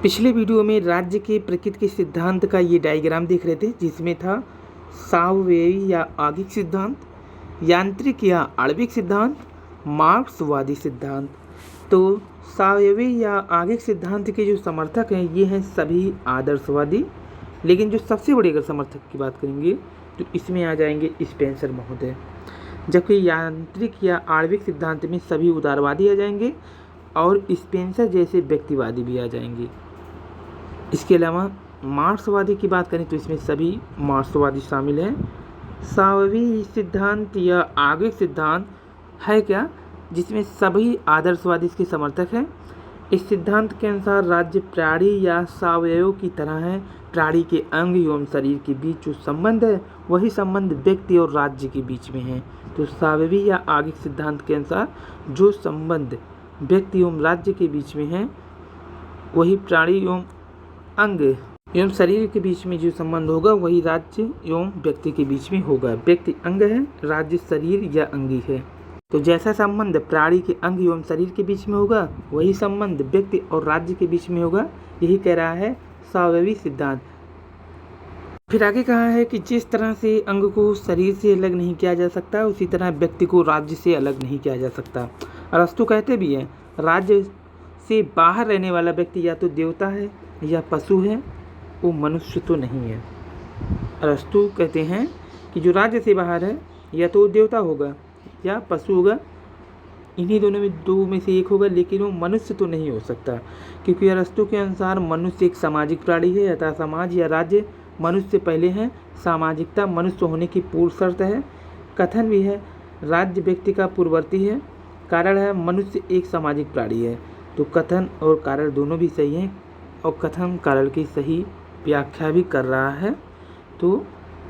पिछले वीडियो में राज्य के प्रकृति के सिद्धांत का ये डायग्राम देख रहे थे, जिसमें था सावयवी या आगिक सिद्धांत, यांत्रिक या आणविक सिद्धांत, मार्क्सवादी सिद्धांत। तो सावयवी या आगिक सिद्धांत के जो समर्थक हैं ये हैं सभी आदर्शवादी, लेकिन जो सबसे बड़े अगर समर्थक की बात करेंगे तो इसमें आ जाएंगे स्पेंसर महोदय। जबकि यांत्रिक या आणविक सिद्धांत में सभी उदारवादी आ जाएंगे और स्पेंसर जैसे व्यक्तिवादी भी आ जाएंगे। इसके अलावा मार्क्सवादी की बात करें तो इसमें सभी मार्क्सवादी शामिल हैं। सावयवी सिद्धांत या आगिक सिद्धांत है क्या, जिसमें सभी आदर्शवादी इसके समर्थक हैं। इस सिद्धांत के अनुसार राज्य प्राणी या सावयव की तरह है। प्राणी के अंग एवं शरीर के बीच जो संबंध है वही संबंध व्यक्ति और राज्य के बीच में है। तो सावयवी या आगिक सिद्धांत के अनुसार जो संबंध व्यक्ति एवं राज्य के बीच में है वही प्राणी एवं अंग एवं शरीर के बीच में जो संबंध होगा वही राज्य एवं व्यक्ति के बीच में होगा। व्यक्ति अंग है, राज्य शरीर या अंगी है। तो जैसा संबंध प्राणी के अंग एवं शरीर के बीच में होगा वही संबंध व्यक्ति और राज्य के बीच में होगा। यही कह रहा है सावयवी सिद्धांत। फिर आगे कहा है कि जिस तरह से अंग को शरीर से अलग नहीं किया जा सकता, उसी तरह व्यक्ति को राज्य से अलग नहीं किया जा सकता। अरस्तु कहते भी हैं राज्य से बाहर रहने वाला व्यक्ति या तो देवता है या पशु है, वो मनुष्य तो नहीं है। अरस्तु कहते हैं कि जो राज्य से बाहर है या तो देवता होगा या पशु होगा, इन्हीं दोनों में दो में से एक होगा, लेकिन वो मनुष्य तो नहीं हो सकता, क्योंकि अरस्तु के अनुसार मनुष्य एक सामाजिक प्राणी है। अतः समाज या राज्य मनुष्य से पहले है। सामाजिकता मनुष्य होने की पूर्व शर्त है। कथन भी है राज्य व्यक्ति का पूर्ववर्ती है। कारण है मनुष्य एक सामाजिक प्राणी है। तो कथन और कारण दोनों भी सही हैं और कथन कारण की सही व्याख्या भी कर रहा है। तो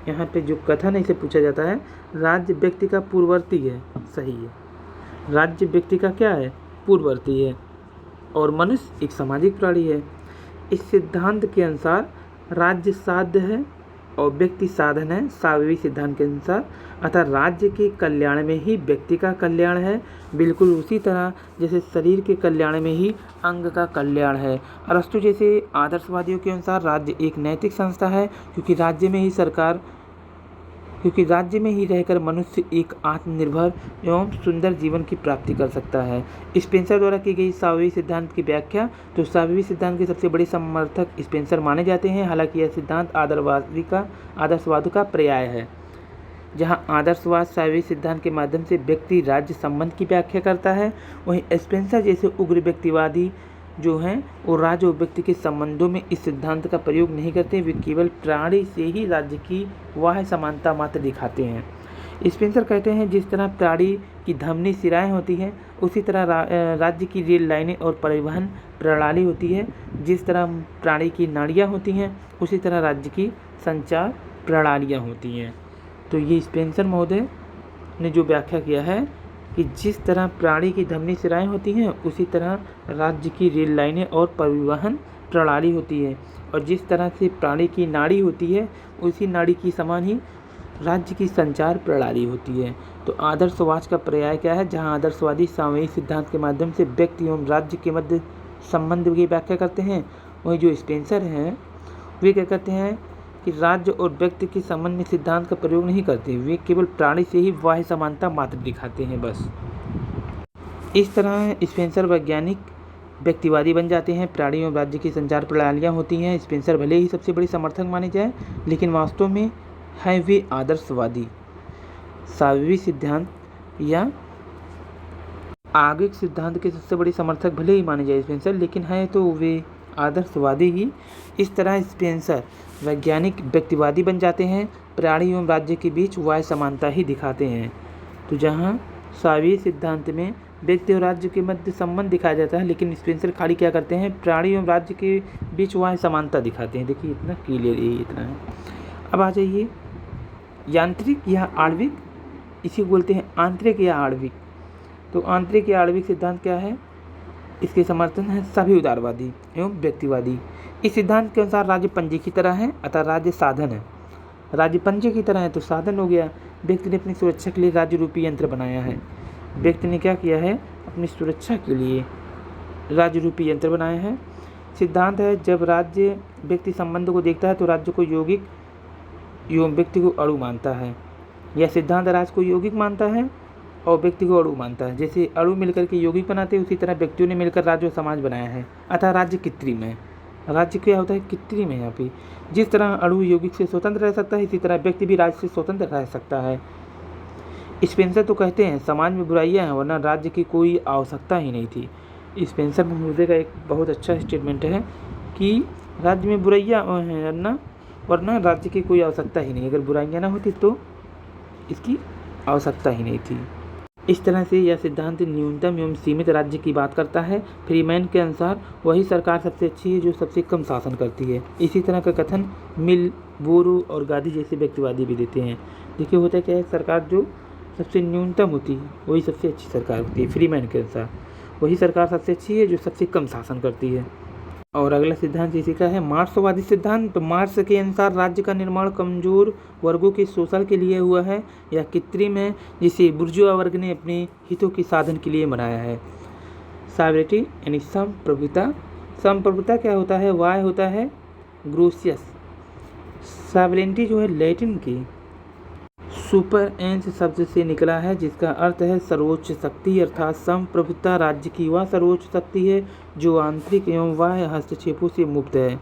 यहाँ पे जो कथन है इसे पूछा जाता है राज्य व्यक्ति का पूर्ववर्ती है, सही है। राज्य व्यक्ति का क्या है, पूर्ववर्ती है, और मनुष्य एक सामाजिक प्राणी है। इस सिद्धांत के अनुसार राज्य साध्य है और व्यक्ति साधन है, सावयवी सिद्धांत के अनुसार। अतः राज्य के कल्याण में ही व्यक्ति का कल्याण है, बिल्कुल उसी तरह जैसे शरीर के कल्याण में ही अंग का कल्याण है। अरस्तु जैसे आदर्शवादियों के अनुसार राज्य एक नैतिक संस्था है, क्योंकि राज्य में ही रहकर मनुष्य एक आत्मनिर्भर एवं सुंदर जीवन की प्राप्ति कर सकता है। स्पेंसर द्वारा की गई सावयवी सिद्धांत की व्याख्या। तो सावयवी सिद्धांत के सबसे बड़े समर्थक स्पेंसर माने जाते हैं। हालांकि यह सिद्धांत आदर्शवाद का पर्याय है। जहां आदर्शवाद सावयवी सिद्धांत के माध्यम से व्यक्ति राज्य संबंध की व्याख्या करता है, वहीं स्पेंसर जैसे उग्र व्यक्तिवादी जो हैं वो राज्य और व्यक्ति के संबंधों में इस सिद्धांत का प्रयोग नहीं करते। वे केवल प्राणी से ही राज्य की वाह्य समानता मात्र दिखाते हैं। स्पेंसर कहते हैं जिस तरह प्राणी की धमनी सिराएं होती हैं, उसी तरह राज्य की रेल लाइनें और परिवहन प्रणाली होती है। जिस तरह प्राणी की नाड़ियाँ होती हैं, उसी तरह राज्य की संचार प्रणालियाँ होती हैं। तो ये स्पेंसर महोदय ने जो व्याख्या किया है कि जिस तरह प्राणी की धमनी सिराएं होती हैं, उसी तरह राज्य की रेल लाइनें और परिवहन प्रणाली होती है, और जिस तरह से प्राणी की नाड़ी होती है, उसी नाड़ी की समान ही राज्य की संचार प्रणाली होती है। तो आदर्शवाद का पर्याय क्या है, जहां आदर्शवादी सावयवी सिद्धांत के माध्यम से व्यक्ति एवं राज्य के मध्य संबंध की व्याख्या करते हैं, वहीं जो स्पेंसर हैं वे क्या करते हैं कि राज्य और व्यक्ति के संबंध में सिद्धांत का प्रयोग नहीं करते। वे केवल प्राणी से ही वाह्य समानता मात्र दिखाते हैं, बस। इस तरह स्पेंसर वैज्ञानिक व्यक्तिवादी बन जाते हैं। प्राणी और राज्य की संचार प्रणालियाँ होती हैं। स्पेंसर भले ही सबसे बड़े समर्थक माने जाए, लेकिन वास्तव में है वे आदर्शवादी। सावयवी सिद्धांत या आगिक सिद्धांत के सबसे बड़े समर्थक भले ही माने जाए स्पेंसर, लेकिन है तो वे आदर्शवादी ही। इस तरह स्पेंसर वैज्ञानिक व्यक्तिवादी बन जाते हैं। प्राणी एवं राज्य के बीच वाह्य समानता ही दिखाते हैं। तो जहाँ सावयवी सिद्धांत में व्यक्ति और राज्य के मध्य संबंध दिखाया जाता है, लेकिन स्पेंसर खाली क्या करते हैं, प्राणी एवं राज्य के बीच वाह्य समानता दिखाते हैं। देखिए इतना क्लियर ये इतना है। अब आ जाइए यांत्रिक या आणविक, इसी बोलते हैं आंतरिक या आणविक। तो आंतरिक या आणविक सिद्धांत क्या है, इसके समर्थन है सभी उदारवादी एवं व्यक्तिवादी। इस सिद्धांत के अनुसार राज्य पंजे की तरह है, अतः राज्य साधन है। राज्य पंजे की तरह है तो साधन हो गया। व्यक्ति ने अपनी सुरक्षा के लिए राज्य रूपी यंत्र बनाया है। व्यक्ति ने क्या किया है, अपनी सुरक्षा के लिए राज्य रूपी यंत्र बनाया है। सिद्धांत है जब राज्य व्यक्ति संबंध को देखता है तो राज्य को यौगिक एवं व्यक्ति को अणु मानता है। यह सिद्धांत राज्य को यौगिक मानता है और व्यक्ति को अणु मानता है। जैसे अणु मिलकर के यौगिक बनाते हैं, उसी तरह व्यक्तियों ने मिलकर राज्य और समाज बनाया है। अतः राज्य कृत्रिम है। राज्य क्या होता है? कृत्रिम है। यहाँ पे जिस तरह अणु यौगिक से स्वतंत्र रह सकता है, इसी तरह व्यक्ति भी राज्य से स्वतंत्र रह सकता है। स्पेंसर तो कहते हैं समाज में बुराइयां हैं, वरना राज्य की कोई आवश्यकता ही नहीं थी। स्पेंसर महोदय का एक बहुत अच्छा स्टेटमेंट है कि राज्य में बुराइयां हैं वरना राज्य की कोई आवश्यकता ही नहीं। अगर बुराइयां ना होती तो इसकी आवश्यकता ही नहीं थी। इस तरह से यह सिद्धांत न्यूनतम एवं सीमित राज्य की बात करता है। फ्रीमैन के अनुसार वही सरकार सबसे अच्छी है जो सबसे कम शासन करती है। इसी तरह का कथन मिल, बोरो और गांधी जैसे व्यक्तिवादी भी देते हैं। देखिए होता क्या है, सरकार जो सबसे न्यूनतम होती है वही सबसे अच्छी सरकार होती है। फ्रीमैन के अनुसार वही सरकार सबसे अच्छी है जो सबसे कम शासन करती है। और अगला सिद्धांत इसी का है मार्क्सवादी सिद्धांत। तो मार्क्स के अनुसार राज्य का निर्माण कमजोर वर्गों के शोषण के लिए हुआ है या कृत्रिम है, जिसे बुर्जुआ वर्ग ने अपने हितों के साधन के लिए बनाया है। सॉवरेटी यानी संप्रभुता। संप्रभुता क्या होता है? वाय होता है ग्रोसियस। सॉवरेंटी जो है लैटिन की सुपर एंस शब्द से निकला है, जिसका अर्थ है सर्वोच्च शक्ति। अर्थात संप्रभुता राज्य की वह सर्वोच्च शक्ति है जो आंतरिक एवं बाह्य हस्तक्षेपों से मुक्त है।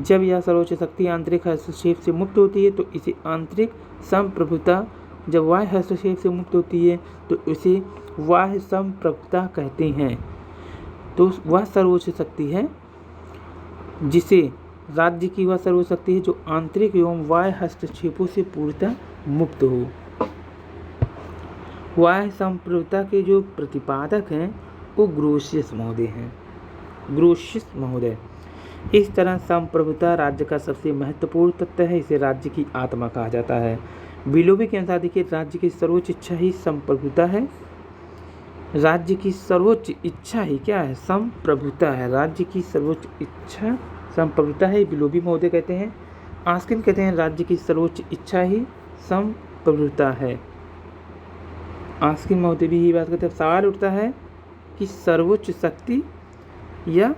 जब यह सर्वोच्च शक्ति आंतरिक हस्तक्षेप से मुक्त होती है तो इसे आंतरिक संप्रभुता, जब बाह्य हस्तक्षेप से मुक्त होती है तो इसे बाह्य संप्रभुता कहते हैं। तो वह सर्वोच्च शक्ति है जिसे राज्य की वह सर्वोच्च शक्ति है जो आंतरिक एवं बाह्य हस्तक्षेपों से पूर्णतः मुक्त हो। बाह्य संप्रभुता के जो प्रतिपादक हैं वो ग्रोसियस महोदय हैं। ग्रोसियस महोदय। इस तरह संप्रभुता राज्य का सबसे महत्वपूर्ण तत्व है। इसे राज्य की आत्मा कहा जाता है। बिलोबी के अनुसार देखिए राज्य की सर्वोच्च इच्छा ही संप्रभुता है। राज्य की सर्वोच्च इच्छा ही क्या है? संप्रभुता है। राज्य की सर्वोच्च इच्छा संप्रभुता है, बिलोबी महोदय कहते हैं। आस्किन कहते हैं राज्य की सर्वोच्च इच्छा ही संप्रभुता है। आस्किन महोदय भी यही बात करते हैं। सवाल उठता है कि सर्वोच्च शक्ति या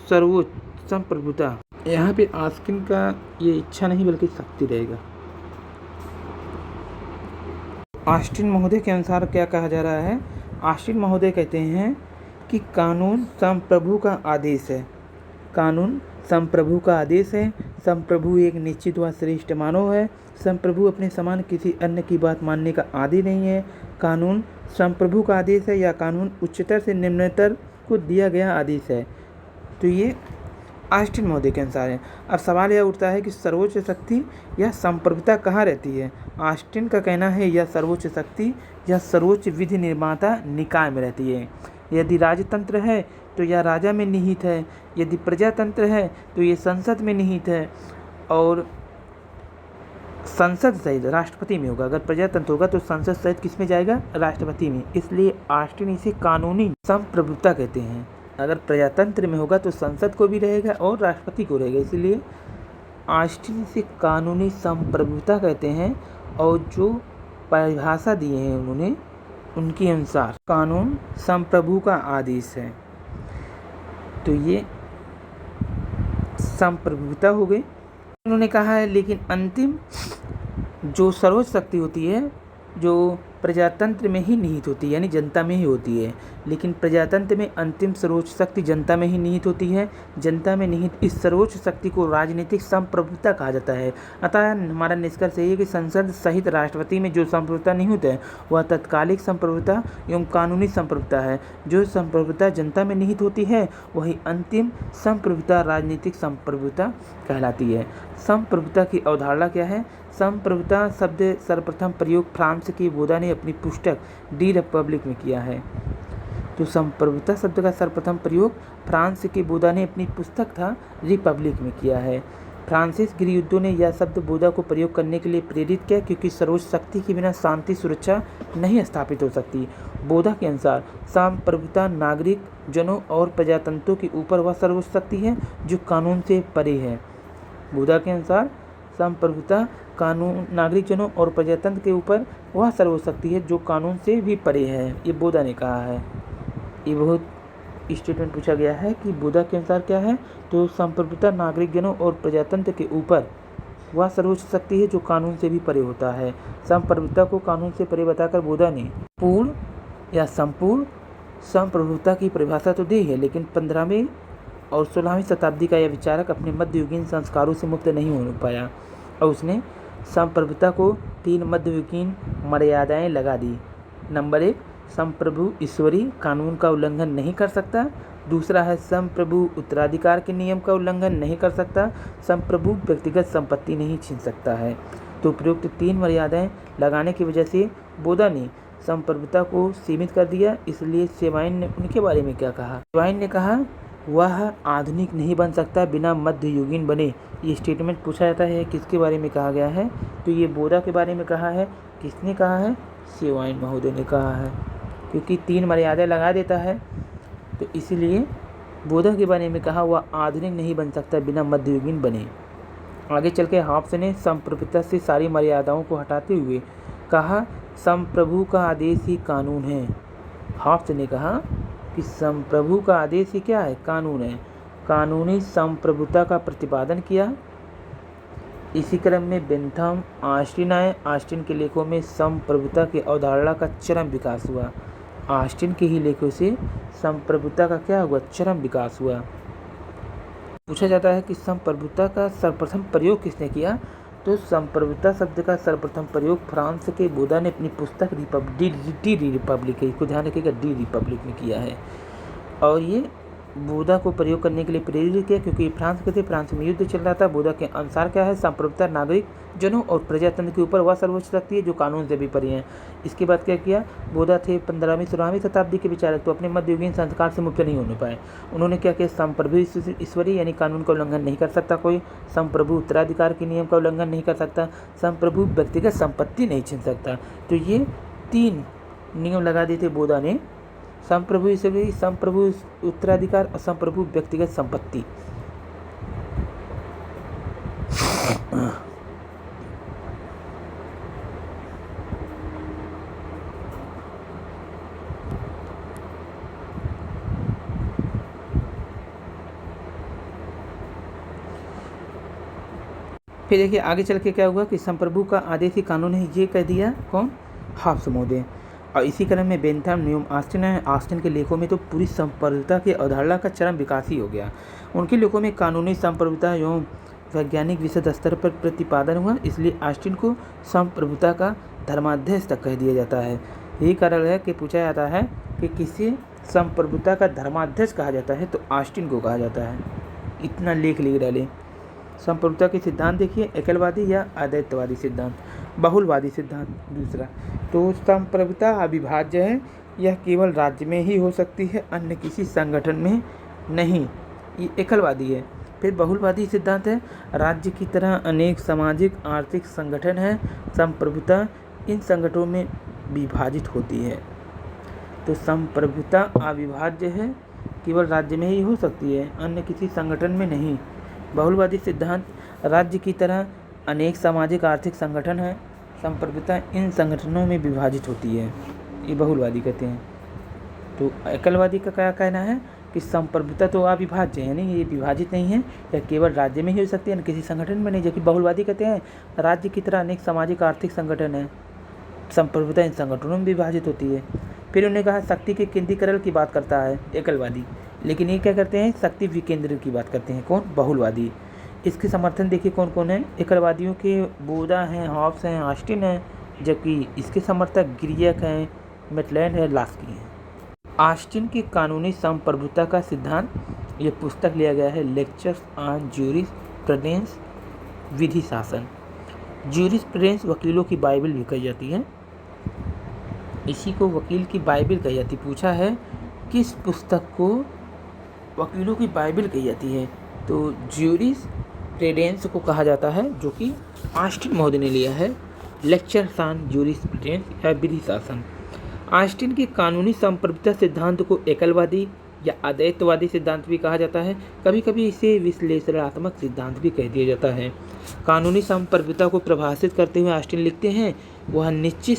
सर्वोच्च संप्रभुता। यहाँ पे आस्किन का ये इच्छा नहीं बल्कि शक्ति रहेगा। ऑस्टिन महोदय के अनुसार क्या कहा जा रहा है? ऑस्टिन महोदय कहते हैं कि कानून संप्रभु का आदेश है। कानून संप्रभु का आदेश है। संप्रभु एक निश्चित व श्रेष्ठ मानव है। संप्रभु अपने समान किसी अन्य की बात मानने का आदी नहीं है। कानून संप्रभु का आदेश है या कानून उच्चतर से निम्नतर को दिया गया आदेश है। तो ये ऑस्टिन महोदय के अनुसार है। अब सवाल यह उठता है कि सर्वोच्च शक्ति या संप्रभुता कहाँ रहती है? ऑस्टिन का कहना है यह सर्वोच्च शक्ति या सर्वोच्च विधि निर्माता निकाय में रहती है। यदि राजतंत्र है तो यह राजा में निहित है। यदि प्रजातंत्र है तो ये संसद में निहित है। और संसद सहित राष्ट्रपति में होगा। अगर प्रजातंत्र होगा तो संसद सहित किस में जाएगा? राष्ट्रपति में। इसलिए ऑस्टिन इसे कानूनी संप्रभुता कहते हैं। अगर प्रजातंत्र में होगा तो संसद को भी रहेगा और राष्ट्रपति को रहेगा। इसलिए ऑस्टिन इसे कानूनी संप्रभुता कहते हैं। और जो परिभाषा दिए हैं उन्होंने, उनके अनुसार कानून संप्रभु का आदेश है। तो ये संप्रभुता हो गई। उन्होंने कहा है लेकिन अंतिम जो सर्वोच्च शक्ति होती है जो प्रजातंत्र में ही निहित होती है, यानी जनता में ही होती है। लेकिन प्रजातंत्र में अंतिम सर्वोच्च शक्ति जनता में ही निहित होती है। जनता में निहित इस सर्वोच्च शक्ति को राजनीतिक संप्रभुता कहा जाता है। अतः हमारा निष्कर्ष ये है कि संसद सहित राष्ट्रपति में जो संप्रभुता निहित है वह तत्कालिक संप्रभुता एवं कानूनी संप्रभुता है। जो संप्रभुता जनता में निहित होती है वही अंतिम संप्रभुता राजनीतिक संप्रभुता कहलाती है। संप्रभुता की अवधारणा क्या है? संप्रभुता शब्द सर्वप्रथम प्रयोग फ्रांस की बोधा ने अपनी पुस्तक डी रिपब्लिक में किया है। तो संप्रभुता शब्द का सर्वप्रथम प्रयोग फ्रांस की बोधा ने अपनी पुस्तक था रिपब्लिक में किया है। फ्रांसीस गृहयुद्धों ने यह शब्द बोधा को प्रयोग करने के लिए प्रेरित किया, क्योंकि सर्वोच्च शक्ति के बिना शांति सुरक्षा नहीं स्थापित हो सकती। बोधा के अनुसार संप्रभुता नागरिक जनों और प्रजातंत्रों के ऊपर वह सर्वोच्च शक्ति है जो कानून से परे है। बोधा के अनुसार संप्रभुता कानून नागरिक जनों और प्रजातंत्र के ऊपर वह सर्वोच्च शक्ति है जो कानून से भी परे है। ये बोधा ने कहा है। ये बहुत स्टेटमेंट पूछा गया है कि बुधा के अनुसार क्या है, तो संप्रभुता नागरिक जनों और प्रजातंत्र के ऊपर वह सर्वोच्च शक्ति है जो कानून से भी परे होता है। संप्रभुता को कानून से परे बताकर बुधा ने पूर्ण या संपूर्ण संप्रभुता की परिभाषा तो दी है, लेकिन 15वीं और 16वीं शताब्दी का यह विचारक अपने मध्ययुगीन संस्कारों से मुक्त नहीं हो पाया और उसने संप्रभुता को 3 मध्ययुगीन मर्यादाएं लगा दी। नंबर 1, संप्रभु ईश्वरी कानून का उल्लंघन नहीं कर सकता। दूसरा है संप्रभु उत्तराधिकार के नियम का उल्लंघन नहीं कर सकता। संप्रभु व्यक्तिगत संपत्ति नहीं छीन सकता है। तो उपयुक्त 3 मर्यादाएं लगाने की वजह से बुधा ने संप्रभुता को सीमित कर दिया। इसलिए शेवाइन ने उनके बारे में क्या कहा? शेवाइन ने कहा वह आधुनिक नहीं बन सकता बिना मध्ययुगीन बने। ये स्टेटमेंट पूछा जाता है किसके बारे में कहा गया है, तो ये बुधा के बारे में कहा है। किसने कहा है? शेवाइन महोदय ने कहा है, क्योंकि 3 मर्यादा लगा देता है, तो इसीलिए बुधा के बारे में कहा वह आधुनिक नहीं बन सकता बिना मध्ययुगीन बने। आगे चल के हॉब्स ने संप्रभुता से सारी मर्यादाओं को हटाते हुए कहा संप्रभु का आदेश ही कानून है। हॉब्स ने कहा कि संप्रभु का आदेश ही क्या है? कानून है। कानूनी संप्रभुता का प्रतिपादन किया। इसी क्रम में बेंथम ऑस्टिन आए। ऑस्टिन के लेखों में संप्रभुता की अवधारणा का चरम विकास हुआ। ऑस्टिन के ही लेखों से संप्रभुता का क्या हुआ? चरम विकास हुआ। पूछा जाता है कि संप्रभुता का सर्वप्रथम प्रयोग किसने किया, तो संप्रभुता शब्द का सर्वप्रथम प्रयोग फ्रांस के बुधा ने अपनी पुस्तक डी रिपब्लिक, इसको ध्यान रखिएगा, डी रिपब्लिक में किया है। और ये बुधा को प्रयोग करने के लिए प्रेरित किया क्योंकि फ्रांस के थे, फ्रांस में युद्ध चल रहा था। बुधा के अनुसार क्या है? संप्रभुता नागरिक जनों और प्रजातंत्र के ऊपर वह सर्वोच्च शक्ति है जो कानून से भी परे है। इसके बाद क्या किया? बुधा थे 15वीं 16वीं शताब्दी के विचारक, तो अपने मध्ययुगीन संस्कार से मुक्त नहीं होने पाए। उन्होंने क्या किया? संप्रभु ईश्वरी यानी कानून का उल्लंघन नहीं कर सकता कोई। संप्रभु उत्तराधिकार के नियम का उल्लंघन नहीं कर सकता। संप्रभु व्यक्तिगत संपत्ति नहीं छीन सकता। तो ये 3 नियम लगा दिए थे बुधा ने, संप्रभु ईश्वरी, संप्रभु उत्तराधिकार और संप्रभु व्यक्तिगत संपत्ति। फिर देखिए आगे चल के क्या हुआ कि संप्रभु का आदेश ही कानून है, ये कह दिया कौन? हॉब्स महोदय। और इसी क्रम में बेंथम न्यूम ऑस्टिन है। ऑस्टिन के लेखों में तो पूरी संप्रभुता की अवधारणा का चरम विकास ही हो गया। उनके लेखों में कानूनी संप्रभुता एवं वैज्ञानिक विशद स्तर पर प्रतिपादन हुआ, इसलिए ऑस्टिन को संप्रभुता का धर्माध्यक्ष तक कह दिया जाता है। यही कारण है कि पूछा जाता है कि किसे संप्रभुता का धर्माध्यक्ष कहा जाता है, तो ऑस्टिन को कहा जाता है। इतना लेख लिख डाले। संप्रभुता के सिद्धांत देखिए, एकलवादी या अद्वैतवादी सिद्धांत, बहुलवादी सिद्धांत। दूसरा तो संप्रभुता अविभाज्य है, यह केवल राज्य में ही हो सकती है, अन्य किसी संगठन में नहीं, ये एकलवादी है। फिर बहुलवादी सिद्धांत है, राज्य की तरह अनेक सामाजिक आर्थिक संगठन हैं, संप्रभुता इन संगठनों में विभाजित होती है। तो संप्रभुता अविभाज्य है, केवल राज्य में ही हो सकती है, अन्य किसी संगठन में नहीं। बहुलवादी सिद्धांत, राज्य की तरह अनेक सामाजिक आर्थिक संगठन हैं, संप्रभुता इन संगठनों में विभाजित होती है, ये बहुलवादी कहते हैं। तो एकलवादी का क्या कहना है कि संप्रभुता तो अविभाज्य है, नहीं, ये विभाजित नहीं है, यह केवल राज्य में ही हो सकती है, किसी संगठन में नहीं। जबकि बहुलवादी कहते हैं राज्य की तरह अनेक सामाजिक आर्थिक संगठन हैं, संप्रभुता इन संगठनों में विभाजित होती है। फिर उन्होंने कहा शक्ति के केंद्रीकरण की बात करता है एकलवादी, लेकिन ये क्या करते हैं? शक्ति विकेंद्रण की बात करते हैं कौन? बहुलवादी। इसके समर्थन देखिए कौन कौन है? एकलवादियों के बुधा हैं, हॉब्स हैं, ऑस्टिन हैं, जबकि इसके समर्थक ग्रियक हैं, मेटलैंड है, लास्की हैं। ऑस्टिन की कानूनी संप्रभुता का सिद्धांत, ये पुस्तक लिया गया है लेक्चर्स ऑन ज्यूरिस्प्रूडेंस, विधि शासन। ज्यूरिस्प्रूडेंस वकीलों की बाइबल भी कही जाती है, इसी को वकील की बाइबल कही जाती। पूछा है किस पुस्तक को वकीलों की बाइबल कही जाती है, तो ज्यूरिस्प्रूडेंस को कहा जाता है, जो कि ऑस्टिन महोदय ने लिया है, लेक्चर्स ऑन ज्यूरिस्प्रूडेंस या विधि शासन। ऑस्टिन के कानूनी संप्रभुता सिद्धांत को एकलवादी या अद्वैतवादी सिद्धांत भी कहा जाता है। कभी कभी इसे विश्लेषणात्मक सिद्धांत भी कह दिया जाता है। कानूनी संप्रभुता को परिभाषित करते हुए ऑस्टिन लिखते हैं, वह निश्चित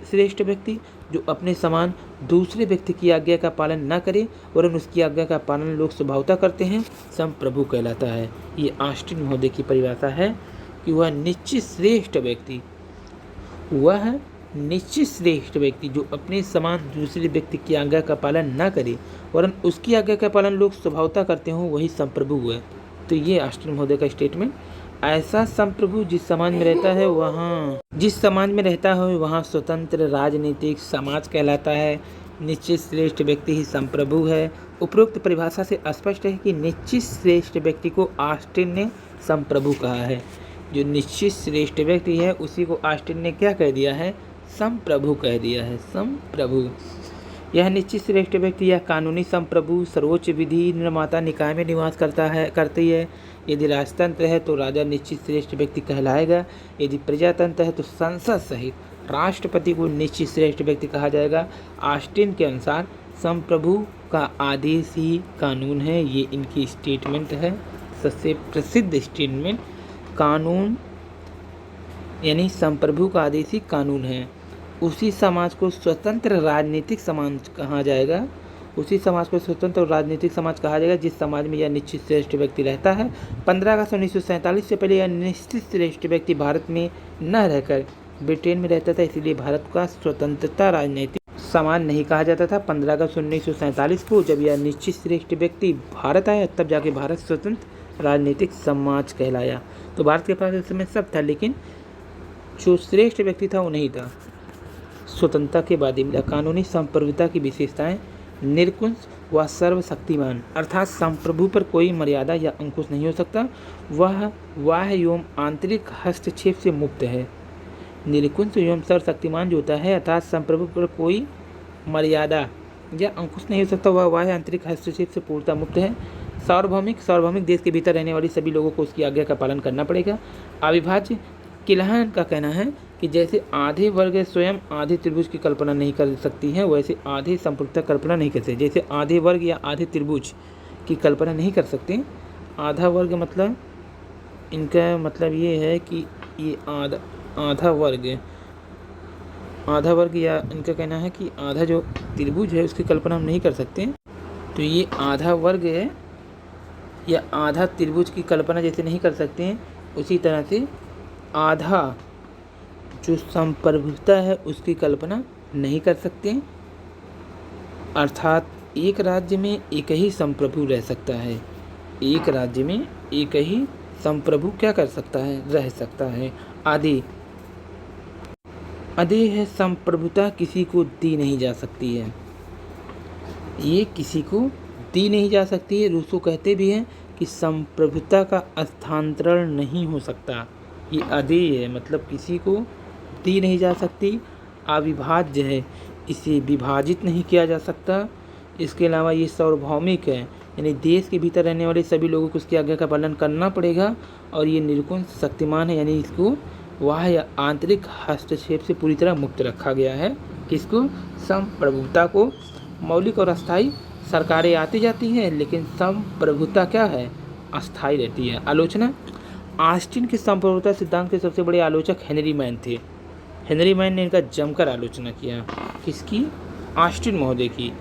श्रेष्ठ व्यक्ति जो अपने समान दूसरे व्यक्ति की आज्ञा का पालन न करे वरन उसकी आज्ञा का पालन लोग स्वभावतः करते हैं, संप्रभु कहलाता है। ये ऑस्टिन महोदय की परिभाषा है कि वह निश्चित श्रेष्ठ व्यक्ति जो अपने समान दूसरे व्यक्ति की आज्ञा का पालन न करे वरन उसकी आज्ञा का पालन लोग स्वभावतः करते हों, वही संप्रभु है। तो ये ऑस्टिन महोदय का स्टेटमेंट। ऐसा संप्रभु जिस समाज में रहता है वहाँ स्वतंत्र राजनीतिक समाज कहलाता है। निश्चित श्रेष्ठ व्यक्ति ही संप्रभु है। उपरोक्त परिभाषा से स्पष्ट है कि निश्चित श्रेष्ठ व्यक्ति को ऑस्टिन ने संप्रभु कहा है। जो निश्चित श्रेष्ठ व्यक्ति है उसी को ऑस्टिन ने क्या कह दिया है? संप्रभु कह दिया है, संप्रभु। यह निश्चित श्रेष्ठ व्यक्ति या कानूनी संप्रभु सर्वोच्च विधि निर्माता निकाय में निवास करती है। यदि राजतंत्र है तो राजा निश्चित श्रेष्ठ व्यक्ति कहलाएगा। यदि प्रजातंत्र है तो संसद सहित राष्ट्रपति को निश्चित श्रेष्ठ व्यक्ति कहा जाएगा। ऑस्टिन के अनुसार संप्रभु का आदेश ही कानून है। ये इनकी स्टेटमेंट है, सबसे प्रसिद्ध स्टेटमेंट। कानून यानी संप्रभु का आदेश ही कानून है। उसी समाज को स्वतंत्र राजनीतिक समाज कहा जाएगा। जिस समाज में यह निश्चित श्रेष्ठ व्यक्ति रहता है। 15 अगस्त 1947 से पहले यह निश्चित श्रेष्ठ व्यक्ति भारत में न रहकर ब्रिटेन में रहता था, इसलिए भारत का स्वतंत्रता राजनीतिक समाज नहीं कहा जाता था। 15 अगस्त 1947 को जब यह निश्चित श्रेष्ठ व्यक्ति भारत आया तब जाके भारत स्वतंत्र राजनीतिक समाज कहलाया। तो भारत के पास उस समय सब था, लेकिन जो श्रेष्ठ व्यक्ति था वो नहीं था। स्वतंत्रता के बाद ही मिला। कानूनी संप्रभुता की विशेषताएं: निरंकुश व सर्वशक्तिमान, अर्थात संप्रभु पर कोई मर्यादा या अंकुश नहीं हो सकता। वह बाह्य एवं आंतरिक हस्तक्षेप से मुक्त है। निरंकुश एवं सर्वशक्तिमान जो होता है अर्थात संप्रभु पर कोई मर्यादा या अंकुश नहीं हो सकता। वह बाह्य आंतरिक हस्तक्षेप से पूर्णतः मुक्त है। सार्वभौमिक देश के भीतर रहने वाली सभी लोगों को उसकी आज्ञा का पालन करना पड़ेगा। अविभाज्य, किल्हन का कहना है कि जैसे आधे वर्ग स्वयं आधे त्रिभुज की कल्पना नहीं कर सकती हैं, वैसे आधे संप्रभुता कल्पना नहीं कर सकते। जैसे आधे वर्ग या आधे त्रिभुज की कल्पना नहीं कर सकते। आधा वर्ग मतलब इनका मतलब ये है कि ये आधा वर्ग या इनका कहना है कि आधा जो त्रिभुज है उसकी कल्पना हम नहीं कर सकते। तो ये आधा वर्ग है या आधा त्रिभुज की कल्पना जैसे नहीं कर सकते हैं, उसी तरह से आधा जो संप्रभुता है उसकी कल्पना नहीं कर सकते। अर्थात एक राज्य में एक ही संप्रभु रह सकता है। एक राज्य में एक ही संप्रभु क्या कर सकता है? रह सकता है। आधे है संप्रभुता किसी को दी नहीं जा सकती है। ये किसी को दी नहीं जा सकती है। रूसो कहते भी हैं कि संप्रभुता का स्थानांतरण नहीं हो सकता। ये अधेय है, मतलब किसी को दी नहीं जा सकती। अविभाज्य है, इसे विभाजित नहीं किया जा सकता। इसके अलावा ये सार्वभौमिक है, यानी देश के भीतर रहने वाले सभी लोगों को उसकी आज्ञा का पालन करना पड़ेगा। और ये निरंकुश शक्तिमान है, यानी इसको बाह्य या आंतरिक हस्तक्षेप से पूरी तरह मुक्त रखा गया है। किसको? संप्रभुता को। मौलिक और अस्थायी, सरकारें आती जाती हैं लेकिन संप्रभुता क्या है? अस्थायी रहती है। आलोचना: ऑस्टिन के संप्रभुता सिद्धांत के सबसे बड़े आलोचक हेनरी मैन थे। हेनरी मैन ने इनका जमकर आलोचना किया। किसकी? ऑस्टिन महोदय की।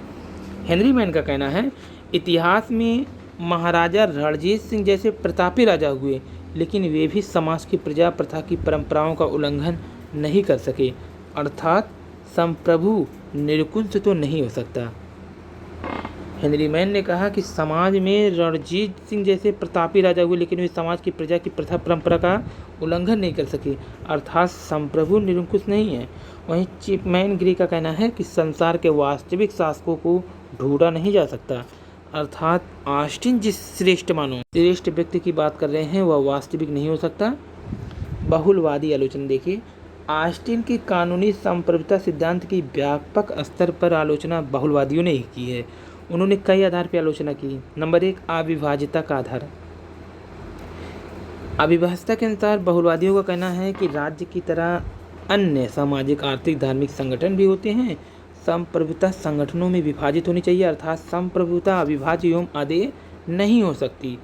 हेनरी मैन का कहना है, इतिहास में महाराजा रणजीत सिंह जैसे प्रतापी राजा हुए, लेकिन वे भी समाज की प्रजा प्रथा की परंपराओं का उल्लंघन नहीं कर सके। अर्थात संप्रभु निरंकुश तो नहीं हो सकता। हेनरी मैन ने कहा कि समाज में रणजीत सिंह जैसे प्रतापी राजा हुए, लेकिन वे समाज की प्रजा की प्रथा परंपरा का उल्लंघन नहीं कर सके। अर्थात संप्रभु निरंकुश नहीं है। वहीं चिपमैन ग्रे का कहना है कि संसार के वास्तविक शासकों को ढूंढा नहीं जा सकता। अर्थात ऑस्टिन जिस श्रेष्ठ व्यक्ति की बात कर रहे हैं वह वास्तविक नहीं हो सकता। बहुलवादी आलोचना देखिए, ऑस्टिन की कानूनी संप्रभुता सिद्धांत की व्यापक स्तर पर आलोचना बहुलवादियों ने ही की है। उन्होंने कई आधार पर आलोचना की। नंबर 1, अविभाज्यता का आधार। अविभाज्यता के अनुसार बहुलवादियों का कहना है कि राज्य की तरह अन्य सामाजिक, आर्थिक, धार्मिक संगठन भी होते हैं। संप्रभुता संगठनों में विभाजित होनी चाहिए, अर्थात संप्रभुता अविभाज्य एवं अदेय नहीं हो सकती।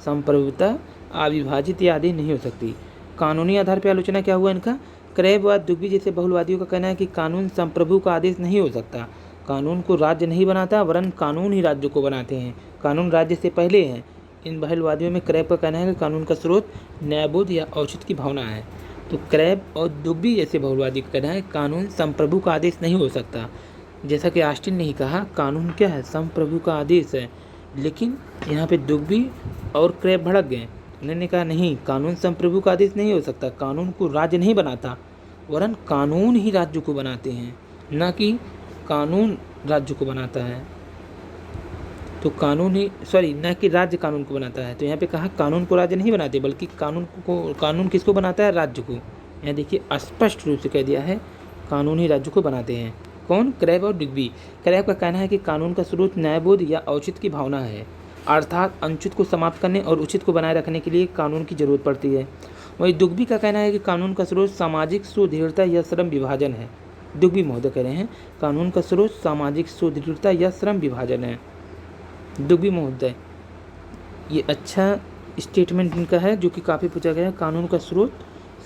संप्रभुता अविभाजित या अदेय नहीं हो सकती। कानूनी आधार पर आलोचना क्या हुआ इनका? क्रैब व दुग्बी जैसे बहुलवादियों का कहना है कि कानून संप्रभु का आदेश नहीं हो सकता। कानून को राज्य नहीं बनाता, वरन कानून ही राज्य को बनाते हैं। कानून राज्य से पहले है। इन बहुलवादियों में क्रैब का कहना है कि कानून का स्रोत न्यायबोध या औचित्य की भावना है। तो क्रैब और दुग्बी जैसे बहुलवादी का कहना है कानून संप्रभु का आदेश नहीं हो सकता। जैसा कि ऑस्टिन ने ही कहा, कानून क्या है? संप्रभु का आदेश है। लेकिन यहाँ पे दुग्बी और क्रैब भड़क गए। उन्होंने कहा नहीं, कानून संप्रभु का आदेश नहीं हो सकता। कानून को राज्य नहीं बनाता, वरन कानून ही राज्य को बनाते हैं, न कि कानून राज्य को बनाता है। तो न कि राज्य कानून को बनाता है। तो यहाँ पे कहा कानून को राज्य नहीं बनाते, बल्कि कानून किसको बनाता है? राज्य को। यहाँ देखिए स्पष्ट रूप से कह दिया है, कानून ही राज्य को बनाते हैं। कौन? क्रैब और दुग्बी। क्रैब का कहना है कि कानून का स्रोत न्यायबोध या औचित्य की भावना है, अर्थात अनुचित को समाप्त करने और उचित को बनाए रखने के लिए कानून की जरूरत पड़ती है। वहीं दुग्बी का कहना है कि कानून का स्रोत सामाजिक सुदृढ़ता या श्रम विभाजन है। दुग्बी महोदय कह रहे हैं कानून का स्रोत सामाजिक सुदृढ़ता या श्रम विभाजन है। दुग्बी महोदय, ये अच्छा स्टेटमेंट इनका है जो कि काफ़ी पूछा गया है। कानून का स्रोत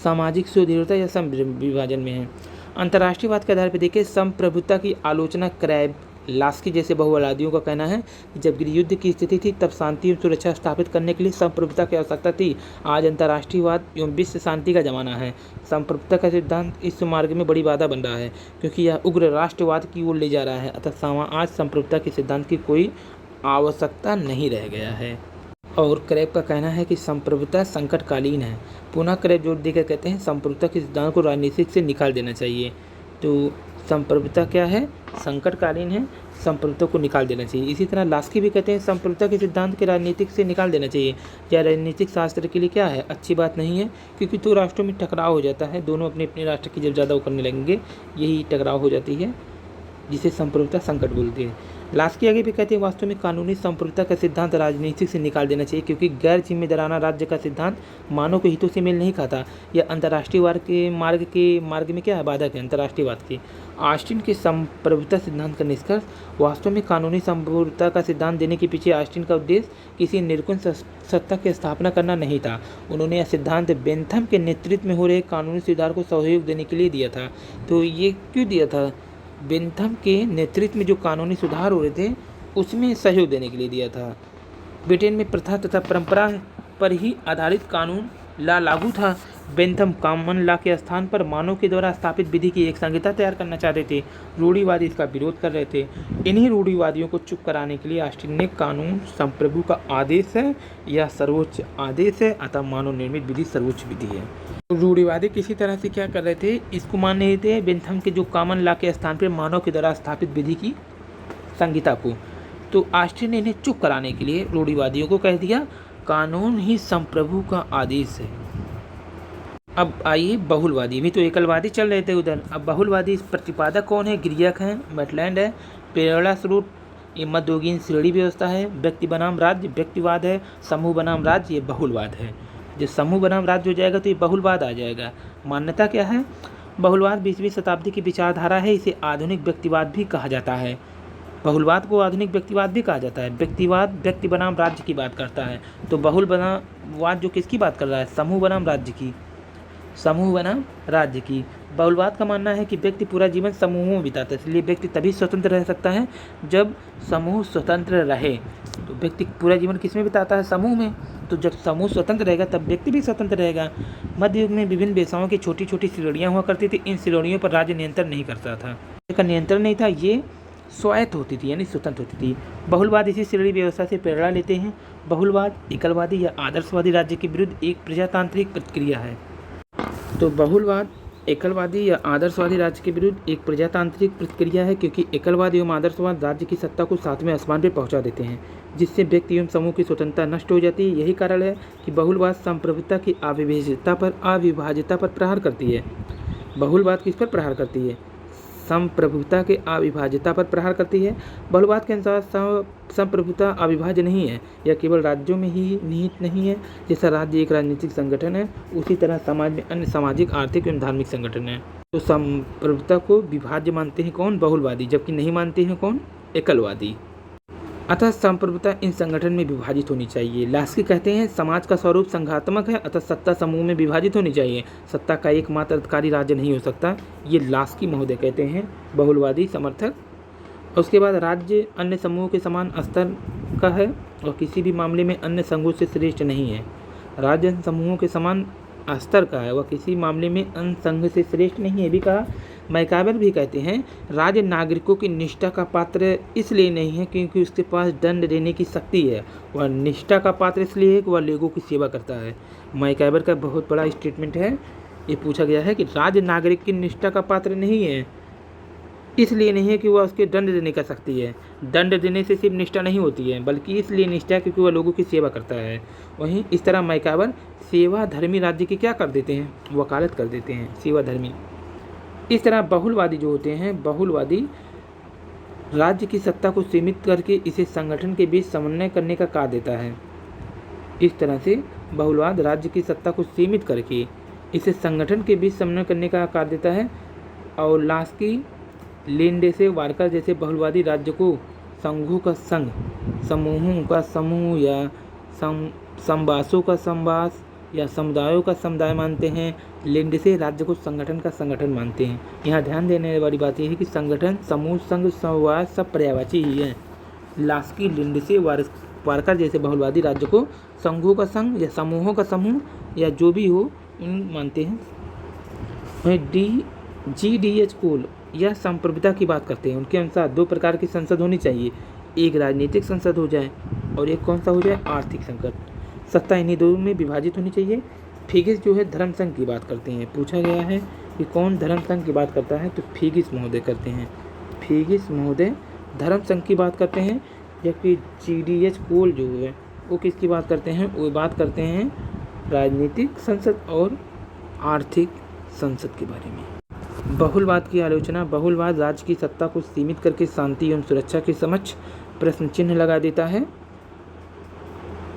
सामाजिक सुदृढ़ता या श्रम विभाजन में है। अंतर्राष्ट्रीयवाद के आधार पर देखिए, संप्रभुता की आलोचना क्रैब, लास्की जैसे बहुवादियों का कहना है कि जब युद्ध की स्थिति थी तब शांति एवं सुरक्षा स्थापित करने के लिए संप्रभुता की आवश्यकता थी। आज अंतर्राष्ट्रीयवाद एवं विश्व शांति का जमाना है। संप्रभुता का सिद्धांत इस मार्ग में बड़ी बाधा बन रहा है, क्योंकि यह उग्र राष्ट्रवाद की ओर ले जा रहा है। अतः आज संप्रभुता के सिद्धांत की कोई आवश्यकता नहीं रह गया है। और क्रैब का कहना है कि संप्रभुता संकटकालीन है। पुनः क्रैब जोर देकर कहते हैं संप्रभुता के सिद्धांत को राजनीतिक से निकाल देना चाहिए। तो संप्रभुता क्या है? संकटकालीन है, संप्रभुता को निकाल देना चाहिए। इसी तरह लास्की भी कहते हैं संप्रभुता के सिद्धांत के राजनीतिक से निकाल देना चाहिए। यह राजनीतिक शास्त्र के लिए क्या है? अच्छी बात नहीं है, क्योंकि दो राष्ट्रों में टकराव हो जाता है। दोनों अपने अपने राष्ट्र की जब ज़्यादा वो करने लगेंगे, यही टकराव हो जाती है, जिसे संप्रभुता संकट बोलते हैं। लास्की आगे भी कहते हैं वास्तव में कानूनी संप्रभुता का सिद्धांत राजनीतिक से निकाल देना चाहिए, क्योंकि गैर जिम्मेदाराना राज्य का सिद्धांत मानव के हितों से मेल नहीं खाता। यह अंतर्राष्ट्रीयवाद के मार्ग में क्या है? बाधक है अंतर्राष्ट्रीयवाद के। ऑस्टिन के संप्रभुता सिद्धांत का निष्कर्ष, वास्तव में कानूनी संप्रभुता का सिद्धांत देने के पीछे ऑस्टिन का उद्देश्य किसी निर्गुण सत्ता की स्थापना करना नहीं था। उन्होंने यह सिद्धांत बेंथम के नेतृत्व में हो रहे कानूनी सुधार को सहयोग देने के लिए दिया था। तो ये क्यों दिया था? बेंथम के नेतृत्व में जो कानूनी सुधार हो रहे थे उसमें सहयोग देने के लिए दिया था। ब्रिटेन में प्रथा तथा परंपरा पर ही आधारित कानून लागू था। बेंथम कॉमन लॉ के स्थान पर मानव के द्वारा स्थापित विधि की एक संहिता तैयार करना चाहते थे। रूढ़िवादी इसका विरोध कर रहे थे। इन्हीं रूढ़िवादियों को चुप कराने के लिए ऑस्टिन ने कानून संप्रभु का आदेश है या सर्वोच्च आदेश है, अतः मानव निर्मित विधि सर्वोच्च विधि है। रूढ़िवादी किसी तरह से क्या कर रहे थे? इसको मान रहे थे बेंथम के जो कॉमन लॉ के स्थान पर मानव के द्वारा स्थापित विधि की संहिता को। तो ऑस्टिन ने इन्हें चुप कराने के लिए रूढ़िवादियों को कह दिया कानून ही संप्रभु का आदेश है। अब आइए बहुलवादी, भी तो एकलवादी चल रहे थे उधर। अब बहुलवादी प्रतिपादक कौन है? ग्रीक हैं, मैटलैंड है, प्रेरणा स्रोत, ये मध्ययुगीन श्रेणी व्यवस्था है, व्यक्ति बनाम राज्य व्यक्तिवाद है, समूह बनाम राज्य ये बहुलवाद है। जब समूह बनाम राज्य हो जाएगा तो ये बहुलवाद आ जाएगा। मान्यता क्या है? बहुलवाद 20वीं शताब्दी की विचारधारा है। इसे आधुनिक व्यक्तिवाद भी कहा जाता है। बहुलवाद को आधुनिक व्यक्तिवाद भी कहा जाता है। व्यक्तिवाद व्यक्ति बनाम राज्य की बात करता है, तो बहुल बनामवाद जो किसकी बात कर रहा है? समूह बनाम राज्य की, समूह बनाम राज्य की। बहुलवाद का मानना है कि व्यक्ति पूरा जीवन समूहों में बिताता है, इसलिए व्यक्ति तभी स्वतंत्र रह सकता है जब समूह स्वतंत्र रहे। तो व्यक्ति पूरा जीवन किस में बिताता है? समूह में। तो जब समूह स्वतंत्र रहेगा तब व्यक्ति भी स्वतंत्र रहेगा। मध्य युग में विभिन्न व्यवसायों की छोटी छोटी श्रेणियाँ हुआ करती थी। इन श्रेणियों पर राज्य नियंत्रण नहीं करता था, इसका नियंत्रण नहीं था, ये स्वायत्त होती थी यानी स्वतंत्र होती थी। बहुलवाद इसी श्रेणी व्यवस्था से प्रेरणा लेते हैं। बहुलवाद एकलवादी या आदर्शवादी राज्य के विरुद्ध एक प्रजातांत्रिक प्रतिक्रिया है। तो बहुलवाद एकलवादी या आदर्शवादी राज्य के विरुद्ध एक प्रजातांत्रिक प्रतिक्रिया है, क्योंकि एकलवाद एवं आदर्शवाद राज्य की सत्ता को सातवें आसमान पर पहुंचा देते हैं, जिससे व्यक्ति एवं समूह की स्वतंत्रता नष्ट हो जाती है। यही कारण है कि बहुलवाद संप्रभुता की अविभाज्यता पर प्रहार करती है। बहुलवाद किस पर प्रहार करती है? संप्रभुता के अविभाज्यता पर प्रहार करती है। बहुलवाद के अनुसार संप्रभुता अविभाज्य नहीं है, यह केवल राज्यों में ही निहित नहीं है। जैसा राज्य एक राजनीतिक संगठन है, उसी तरह समाज में अन्य सामाजिक, आर्थिक एवं धार्मिक संगठन है। तो संप्रभुता को विभाज्य मानते हैं कौन? बहुलवादी, जबकि नहीं मानते हैं कौन? एकलवादी। अतः संप्रभुता इन संगठन में विभाजित होनी चाहिए। लास्की कहते हैं समाज का स्वरूप संघात्मक है, अतः सत्ता समूह में विभाजित होनी चाहिए। सत्ता का एकमात्र अधिकारी राज्य नहीं हो सकता, ये लास्की महोदय कहते हैं, बहुलवादी समर्थक। उसके बाद राज्य अन्य समूहों के समान स्तर का है और किसी भी मामले में अन्य संघों से श्रेष्ठ नहीं है। राज्य अन्य समूहों के समान स्तर का है, वह किसी मामले में अन्य संघ से श्रेष्ठ नहीं है, भी कहा। मैकाबर भी कहते हैं राज्य नागरिकों की निष्ठा का पात्र इसलिए नहीं है क्योंकि उसके पास दंड देने की शक्ति है, वह निष्ठा का पात्र इसलिए है कि वह लोगों की सेवा करता है। मैकाबर का बहुत बड़ा स्टेटमेंट है, ये पूछा गया है कि राज्य नागरिक की निष्ठा का पात्र नहीं है, इसलिए नहीं है कि वह उसके दंड देने का शक्ति है। दंड देने से सिर्फ निष्ठा नहीं होती है, बल्कि इसलिए निष्ठा क्योंकि वह लोगों की सेवा करता है। वहीं इस तरह मैकाबर सेवा धर्मी राज्य की क्या कर देते हैं? वकालत कर देते हैं, सेवा धर्मी। इस तरह बहुलवादी जो होते हैं, बहुलवादी राज्य की सत्ता को सीमित करके इसे संगठन के बीच समन्वय करने का कार्य देता है। इस तरह से बहुलवाद राज्य की सत्ता को सीमित करके इसे संगठन के बीच समन्वय करने का कार्य देता है। और लास्की, लिंडसे, वार्कर जैसे बहुलवादी राज्य को संघों का संघ, समूहों का समूह या संवासों का संवास या समुदायों का समुदाय मानते हैं। लिंडसे राज्य को संगठन का संगठन मानते हैं। यहाँ ध्यान देने वाली बात यह है कि संगठन, समूह, संघ, संवाद सब पर्यायवाची ही है। लास्की, लिंडसे, वार्कर जैसे बहुलवादी राज्य को संघों का संघ या समूहों का समूह या जो भी हो उन मानते हैं। वहीं GDH कोल या संप्रभुता की बात करते हैं। उनके अनुसार दो प्रकार की संसद होनी चाहिए, एक राजनीतिक संसद हो जाए और एक कौन सा हो जाए? आर्थिक संसद। सत्ता इन्हीं दो में विभाजित होनी चाहिए। फिगिस जो है धर्म संघ की बात करते हैं। पूछा गया है कि कौन धर्म संघ की बात करता है, तो फिगिस महोदय करते हैं। फिगिस महोदय धर्म संघ की बात करते हैं, जबकि GDH कोल जो है वो किसकी बात करते हैं? वो बात करते हैं राजनीतिक संसद और आर्थिक संसद के बारे में। बहुलवाद की आलोचना। बहुलवाद राज्य की सत्ता को सीमित करके शांति एवं सुरक्षा के समक्ष प्रश्न चिन्ह लगा देता है।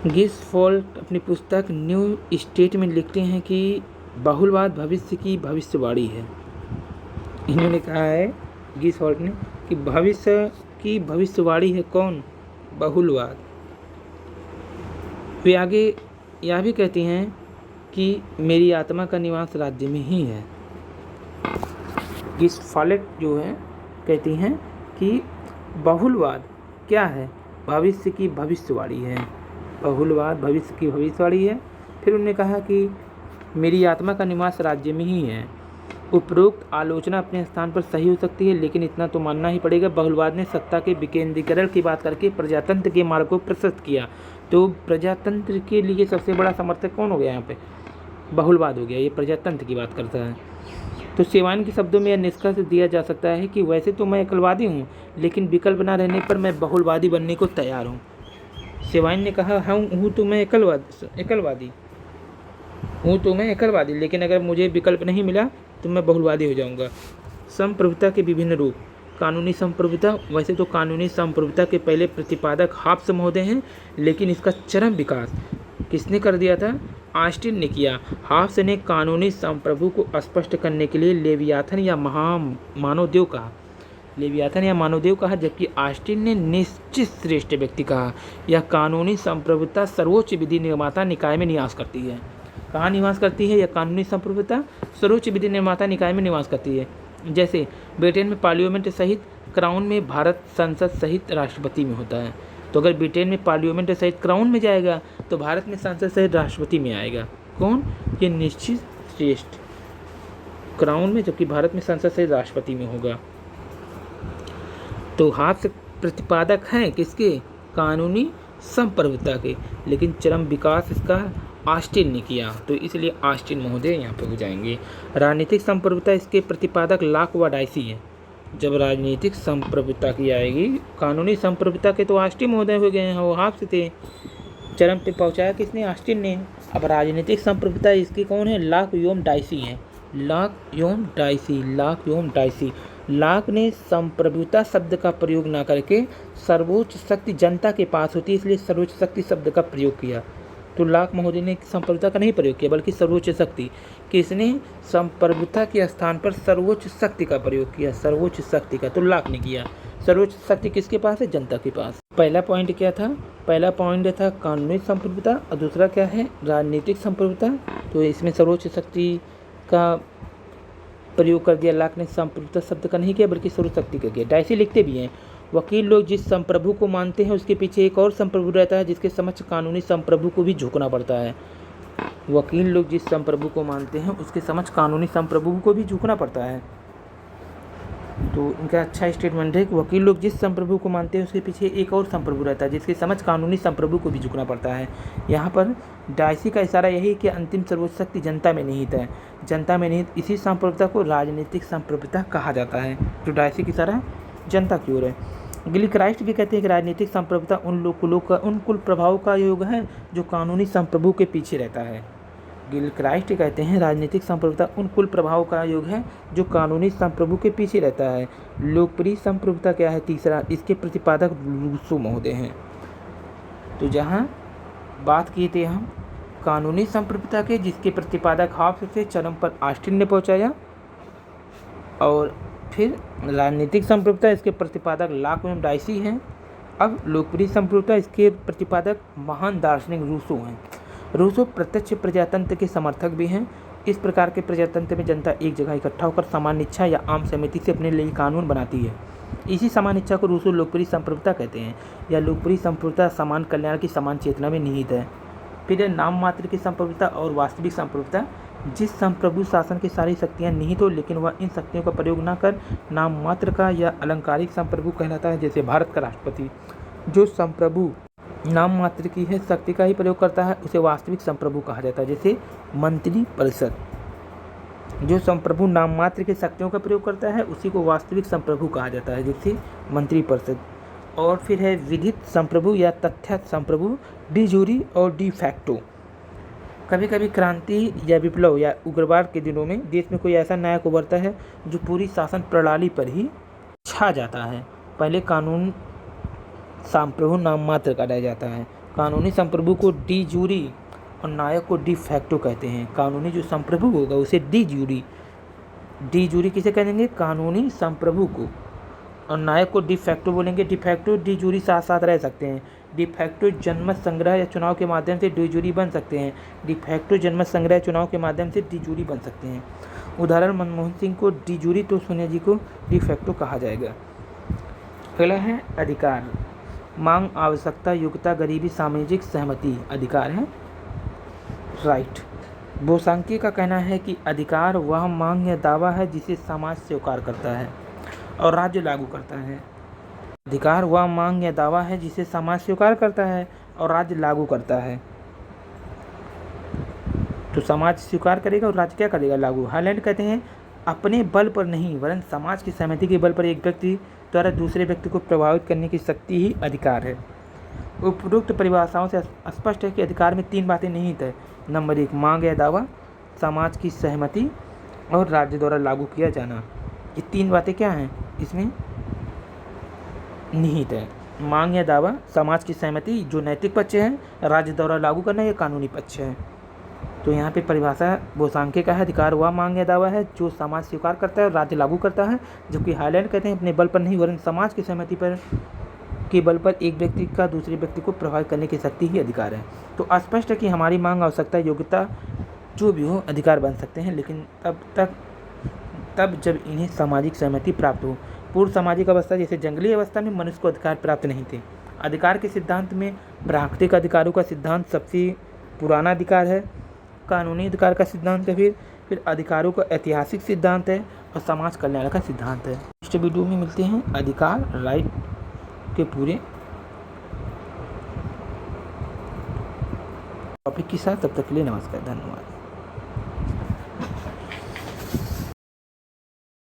गिसफोल्ट अपनी पुस्तक न्यू स्टेट में लिखते हैं कि बहुलवाद भविष्य की भविष्यवाणी है। इन्होंने कहा है गिसफोल्ट ने कि भविष्य की भविष्यवाणी है कौन? बहुलवाद। वे आगे यह भी कहती हैं कि मेरी आत्मा का निवास राज्य में ही है। गिसफोल्ट जो है कहती हैं कि बहुलवाद क्या है? भविष्य की भविष्यवाणी है। बहुलवाद भविष्य की भविष्यवाणी है। फिर उन्होंने कहा कि मेरी आत्मा का निवास राज्य में ही है। उपरोक्त आलोचना अपने स्थान पर सही हो सकती है, लेकिन इतना तो मानना ही पड़ेगा बहुलवाद ने सत्ता के विकेंद्रीकरण की बात करके प्रजातंत्र के मार्ग को प्रशस्त किया। तो प्रजातंत्र के लिए सबसे बड़ा समर्थक कौन हो गया? यहाँ पे बहुलवाद हो गया, ये प्रजातंत्र की बात करता है। तो सेवाइन के शब्दों में यह निष्कर्ष दिया जा सकता है कि वैसे तो मैं एकलवादी हूँ, लेकिन विकल्प न रहने पर मैं बहुलवादी बनने को तैयार हूँ। सेवाइन ने कहा हूँ तो मैं एकलवादी हूँ, तो मैं एकलवादी, लेकिन अगर मुझे विकल्प नहीं मिला तो मैं बहुलवादी हो जाऊँगा। संप्रभुता के विभिन्न रूप। कानूनी संप्रभुता। वैसे तो कानूनी संप्रभुता के पहले प्रतिपादक हाब्स महोदय हैं, लेकिन इसका चरम विकास किसने कर दिया था? ऑस्टिन ने किया। हाब्स ने कानूनी संप्रभु को स्पष्ट करने के लिए लेवियाथन या मानवदेव कहा। लेवियाथन या मानवदेव कहा, जबकि ऑस्टिन ने निश्चित श्रेष्ठ व्यक्ति कहा। यह कानूनी संप्रभुता सर्वोच्च विधि निर्माता निकाय में निवास करती है। कहाँ निवास करती है? यह कानूनी संप्रभुता सर्वोच्च विधि निर्माता निकाय में निवास करती है। जैसे ब्रिटेन में पार्लियामेंट सहित क्राउन में, भारत संसद सहित राष्ट्रपति में होता है। तो अगर ब्रिटेन में पार्लियामेंट सहित क्राउन में जाएगा तो भारत में संसद सहित राष्ट्रपति में आएगा। कौन? ये निश्चित श्रेष्ठ क्राउन में, जबकि भारत में संसद सहित राष्ट्रपति में होगा। तो हाब्स प्रतिपादक हैं किसके? कानूनी संप्रभुता के, लेकिन चरम विकास इसका ऑस्टिन ने किया, तो इसलिए ऑस्टिन महोदय यहाँ पे हो जाएंगे। राजनीतिक संप्रभुता इसके प्रतिपादक लॉक व डाइसी हैं। जब राजनीतिक संप्रभुता की आएगी, कानूनी संप्रभुता के तो ऑस्टिन महोदय हो गए हैं, वो हाब्स थे। चरम पे पहुँचाया किसने? ऑस्टिन ने। अब राजनीतिक संप्रभुता इसकी कौन है? लॉक एवं डाइसी हैं। लॉक एवं डाइसी लॉक ने संप्रभुता शब्द का प्रयोग न करके सर्वोच्च शक्ति जनता के पास होती है इसलिए सर्वोच्च शक्ति शब्द का प्रयोग किया। तो लॉक महोदय ने संप्रभुता का नहीं प्रयोग किया बल्कि सर्वोच्च शक्ति। किसने? संप्रभुता के स्थान पर सर्वोच्च शक्ति का प्रयोग किया, सर्वोच्च शक्ति का, तो लॉक ने किया। सर्वोच्च शक्ति किसके पास है? जनता के पास। पहला पॉइंट क्या था? पहला पॉइंट था कानूनी संप्रभुता और दूसरा क्या है? राजनीतिक संप्रभुता। तो इसमें सर्वोच्च शक्ति का प्रयोग कर दिया लॉक ने, संप्रभुता शब्द का नहीं किया बल्कि सर्वोच्च शक्ति का किया। डायसी लिखते भी हैं, वकील लोग जिस संप्रभु को मानते हैं उसके पीछे एक और संप्रभु रहता है जिसके समक्ष कानूनी संप्रभु को भी झुकना पड़ता है। वकील लोग जिस संप्रभु को मानते हैं उसके समक्ष कानूनी संप्रभु को भी झुकना पड़ता है। तो इनका अच्छा स्टेटमेंट है कि वकील लोग जिस संप्रभु को मानते हैं उसके पीछे एक और संप्रभु रहता है जिसके समक्ष कानूनी संप्रभु को भी झुकना पड़ता है। यहाँ पर डायसी का इशारा यही है कि अंतिम सर्वोच्च शक्ति जनता में निहित है। जनता में निहित इसी संप्रभुता को राजनीतिक संप्रभुता कहा जाता है। तो डायसी की इशारा जनता की ओर है। गिलक्राइस्ट भी कहते हैं कि राजनीतिक संप्रभुता उन कुल प्रभावों का योग है जो कानूनी संप्रभु के पीछे रहता है। गिलक्राइस्ट कहते हैं राजनीतिक संप्रभुता उन कुल प्रभावों का योग है जो कानूनी संप्रभु के पीछे रहता है। लोकप्रिय संप्रभुता क्या है? तीसरा, इसके प्रतिपादक रूसो महोदय हैं। तो जहाँ बात किए थे हम कानूनी संप्रभुता के, जिसके प्रतिपादक हॉब्स से चरम पर ऑस्टिन ने पहुँचाया, और फिर राजनीतिक संप्रभुता इसके प्रतिपादक लॉक एवं डायसी हैं। अब लोकप्रिय संप्रभुता इसके प्रतिपादक महान दार्शनिक रूसो हैं। रूसो प्रत्यक्ष प्रजातंत्र के समर्थक भी हैं। इस प्रकार के प्रजातंत्र में जनता एक जगह इकट्ठा होकर सामान्य इच्छा या आम सहमति से अपने लिए कानून बनाती है। इसी समान इच्छा को रूसो लोकप्रिय संप्रभुता कहते हैं। यह लोकप्रिय संप्रभुता समान कल्याण की समान चेतना में निहित है। फिर नाम मात्र की संप्रभुता और वास्तविक संप्रभुता, जिस संप्रभु शासन की सारी शक्तियाँ निहित हो लेकिन वह इन शक्तियों का प्रयोग न कर नाम मात्र का या अलंकारिक संप्रभु कहलाता है। जैसे भारत का राष्ट्रपति जो संप्रभु नाम मात्र की है शक्ति का ही प्रयोग करता है उसे वास्तविक संप्रभु कहा जाता है। जैसे मंत्री परिषद जो संप्रभु नाम मात्र की शक्तियों का प्रयोग करता है उसी को वास्तविक संप्रभु कहा जाता है, जैसे मंत्री परिषद। और फिर है विधित संप्रभु या तथ्यात्म संप्रभु, डी जूरी और डी फैक्टो। कभी कभी क्रांति या विप्लव या उग्रवाद के दिनों में देश में कोई ऐसा नायक उभरता है जो पूरी शासन प्रणाली पर ही छा जाता है। पहले कानून संप्रभु नाम मात्र का रह जाता है। कानूनी संप्रभु को डी जूरी और नायक को डी फैक्टो कहते हैं। कानूनी जो संप्रभु होगा उसे डी जूरी किसे कहेंगे? कानूनी संप्रभु को। और नायक को डी फैक्टो बोलेंगे। डी फैक्टो डी जूरी साथ साथ रह सकते हैं। डी फैक्टो जनमत संग्रह या चुनाव के माध्यम से डी जूरी बन सकते हैं। डी फैक्टो जनमत संग्रह चुनाव के माध्यम से डी जूरी बन सकते हैं। उदाहरण मनमोहन सिंह को डी जूरी तो सोनिया जी को डी फैक्टो कहा जाएगा। अगला है अधिकार। मांग, आवश्यकता, योग्यता, गरीबी, सामाजिक सहमति अधिकार है। राइट। बोसांकी का कहना है कि अधिकार वह मांग या दावा है जिसे समाज स्वीकार करता है और राज्य लागू करता है। अधिकार वह मांग या दावा है जिसे समाज स्वीकार करता है और राज्य लागू करता है। तो समाज स्वीकार करेगा और राज्य क्या करेगा? लागू। हाईलैंड कहते हैं अपने बल पर नहीं वरन समाज की सहमति के बल पर एक व्यक्ति द्वारा दूसरे व्यक्ति को प्रभावित करने की शक्ति ही अधिकार है। उपरोक्त परिभाषाओं से स्पष्ट है कि अधिकार में 3 बातें निहित है। नंबर 1 मांग या दावा, समाज की सहमति और राज्य द्वारा लागू किया जाना। ये 3 बातें क्या हैं? इसमें निहित है। मांग या दावा, समाज की सहमति जो नैतिक पक्ष है, राज्य द्वारा लागू करना ये कानूनी पक्ष है। तो यहाँ पे परिभाषा बोसांके का है अधिकार वह मांग या दावा है जो समाज स्वीकार करता है और राज्य लागू करता है, जबकि हाईलैंड कहते हैं अपने बल पर नहीं वरन समाज की सहमति पर के बल पर एक व्यक्ति का दूसरे व्यक्ति को प्रभावित करने की शक्ति ही अधिकार है। तो स्पष्ट है कि हमारी मांग, आवश्यकता, योग्यता जो भी हो अधिकार बन सकते हैं, लेकिन तब जब इन्हें सामाजिक सहमति प्राप्त हो। पूर्व सामाजिक अवस्था जैसे जंगली अवस्था में मनुष्य को अधिकार प्राप्त नहीं थे। अधिकार के सिद्धांत में प्राकृतिक अधिकारों का सिद्धांत सबसे पुराना अधिकार है। कानूनी अधिकार का सिद्धांत है, फिर अधिकारों का ऐतिहासिक सिद्धांत है और समाज कल्याण का सिद्धांत है। नेक्स्ट वीडियो में मिलते हैं अधिकार राइट के पूरे टॉपिक के साथ। तब तक के लिए नमस्कार, धन्यवाद।